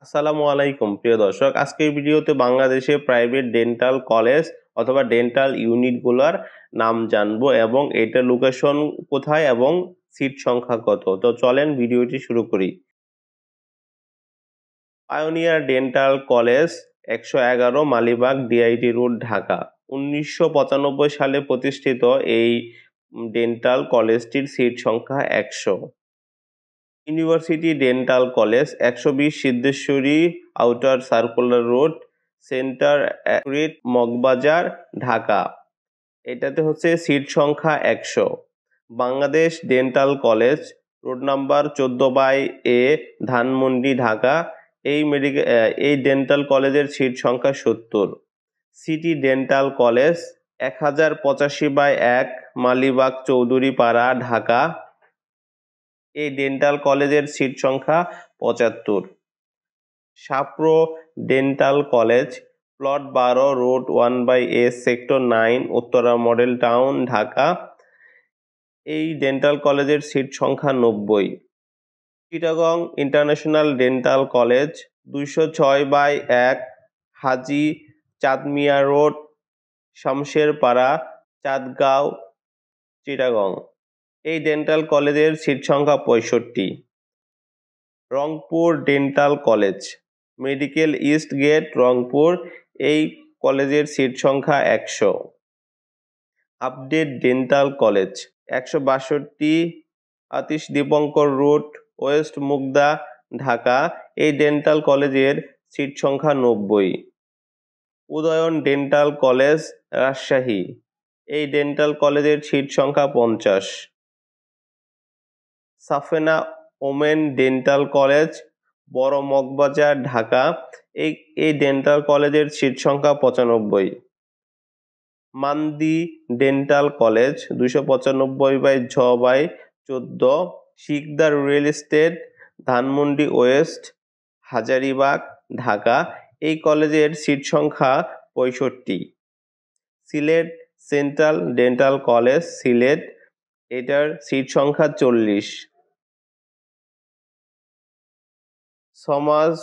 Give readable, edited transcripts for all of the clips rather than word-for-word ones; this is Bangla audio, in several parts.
আসসালামু আলাইকুম প্রিয় দর্শক, আজকের ভিডিওতে বাংলাদেশে প্রাইভেট ডেন্টাল কলেজ অথবা ডেন্টাল ইউনিটগুলোর নাম জানবো এবং এটা লোকেশন কোথায় এবং সিট সংখ্যা কত। তো চলেন ভিডিওটি শুরু করি। Pioneer dental college 111 Malibagh DIT road, Dhaka. 1995 সালে প্রতিষ্ঠিত এই ডেন্টাল কলেজটির সিট সংখ্যা 100। University dental college 120 Siddheswari outer circular road, centre accurate Moghbazar, Dhaka. এটাতে হচ্ছে সিট সংখ্যা 100। Bangladesh dental college road number 14/A, Dhanmondi, Dhaka. এই ডেন্টাল কলেজের সিট সংখ্যা 70। City dental college 1085/1, Malibagh Chowdhurypara, Dhaka. এই ডেন্টাল কলেজের সিট সংখ্যা 75। Sapporo dental college plot 12, road 1/A, sector 9, Uttara model town, Dhaka. এই ডেন্টাল কলেজের সিট সংখ্যা 90। Chittagong international dental college 206/1, Haji Chandmia road, Shamsherpara, Chandgaon, Chittagong. এই ডেন্টাল কলেজের সিট সংখ্যা 65। Rangpur dental college medical east gate, Rangpur. এই কলেজের সিট সংখ্যা 100। Update dental college 162 Atish Dipankar road, west Mugda, Dhaka. এই ডেন্টাল কলেজের সিট সংখ্যা 90। Udayan dental college, Rajshahi. এই ডেন্টাল কলেজের সিট সংখ্যা 50। সাফেনা ওমেন ডেন্টাল কলেজ, বড় মগবাজার, ঢাকা। এই ডেন্টাল কলেজের সিট সংখ্যা 95। Mandy dental college 295/6/14, Sikder real estate, Dhanmondi west, Hazaribagh, Dhaka. এই কলেজের সিট সংখ্যা 65। Sylhet central dental college, Sylhet. এটার সিট সংখ্যা 40। সমাজ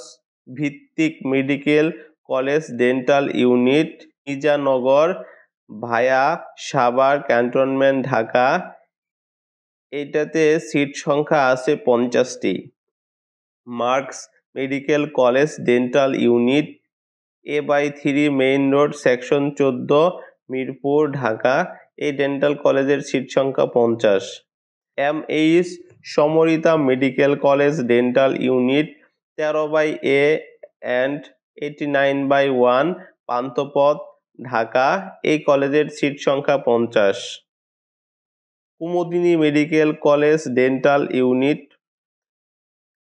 ভিত্তিক medical college dental unit, Mirzanagar via Savar cantonment, Dhaka. এটাতে সিট সংখ্যা আছে 50টি। Marks medical college dental unit, A/3 main road, section 14, Mirpur, Dhaka. এই ডেন্টাল কলেজের সিট সংখ্যা 50। MH Samorita medical college dental unit, 13/A and 89/1, Panthapath, Dhaka. এই কলেজের সিট সংখ্যা 50। Kumudini medical college dental unit,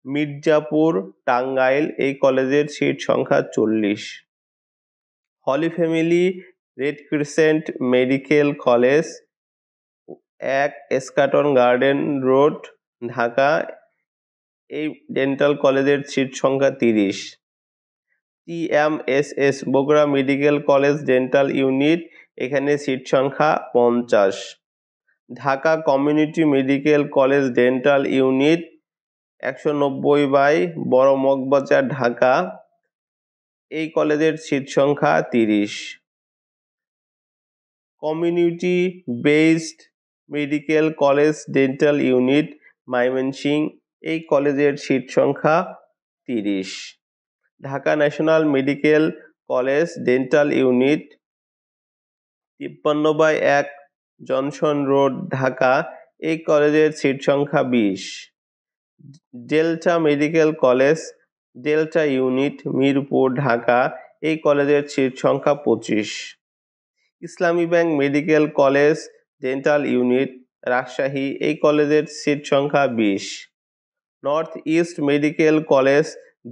Mirzapur, Tangail. এই কলেজের সিট সংখ্যা 40। Holy family red crescent medical college, 1 Eskaton garden road, Dhaka. এই ডেন্টাল কলেজের সিট সংখ্যা 30। TMSS Bogura medical college dental unit, এখানে সিট সংখ্যা 50। Dhaka community medical college dental unit, 190 বড় মগবাজার, ঢাকা। এই কলেজের সিট সংখ্যা 30। Community based medical college dental unit, Mymensingh. এই কলেজের সিট সংখ্যা 30। Dhaka national medical college dental unit, 53/1, Johnson road, Dhaka. এই কলেজের সিট সংখ্যা 20। Delta medical college delta unit, Mirpur, Dhaka. এই কলেজের সিট সংখ্যা 25। ইসলামী bank medical college dental unit, Rajshahi. এই কলেজের সিট সংখ্যা 20। North east medical college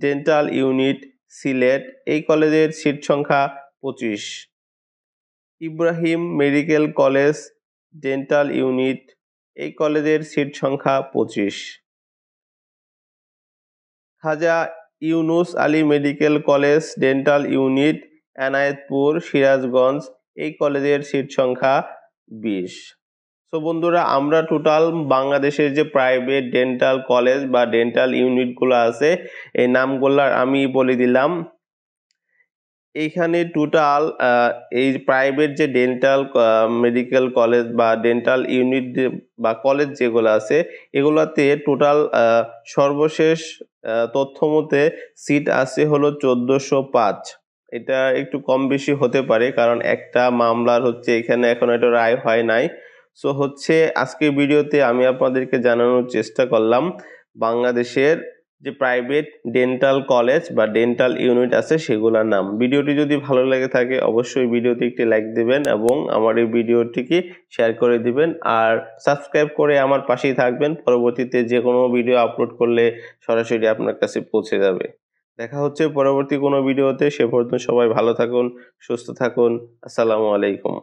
dental unit, Sylhet. এই কলেজের সিট সংখ্যা 25। Ibrahim medical college dental unit, এই কলেজের সিট সংখ্যা 25। খাজা Yunus Ali medical college dental unit, Enayetpur, Sirajganj. এই কলেজের সিট সংখ্যা 20। সো বন্ধুরা, আমরা টোটাল বাংলাদেশের যে প্রাইভেট ডেন্টাল কলেজ বা ডেন্টাল ইউনিটগুলো আছে এই নামগুলো আমি বলে দিলাম। এইখানে টোটাল এই প্রাইভেট যে ডেন্টাল মেডিকেল কলেজ বা ডেন্টাল ইউনিট বা কলেজ যেগুলো আছে এগুলাতে টোটাল সর্বশেষ তথ্য মতে সিট আছে হলো 1405। এটা একটু কম বেশি হতে পারে, কারণ একটা মামলার হচ্ছে এখানে এখন একটা রায় হয় নাই। সো হচ্ছে আজকের ভিডিওতে আমি আপনাদেরকে জানানোর চেষ্টা করলাম বাংলাদেশের যে প্রাইভেট ডেন্টাল কলেজ বা ডেন্টাল ইউনিট আছে সেগুলোর নাম। ভিডিওটি যদি ভালো লেগে থাকে অবশ্যই ভিডিওতে একটি লাইক দিবেন এবং আমার এই ভিডিওটিকে শেয়ার করে দিবেন, আর সাবস্ক্রাইব করে আমার পাশেই থাকবেন। পরবর্তীতে যে কোনো ভিডিও আপলোড করলে সরাসরি আপনার কাছে পৌঁছে যাবে। দেখা হচ্ছে পরবর্তী কোনো ভিডিওতে। সে পর্যন্ত সবাই ভালো থাকুন, সুস্থ থাকুন। আসসালামু আলাইকুম।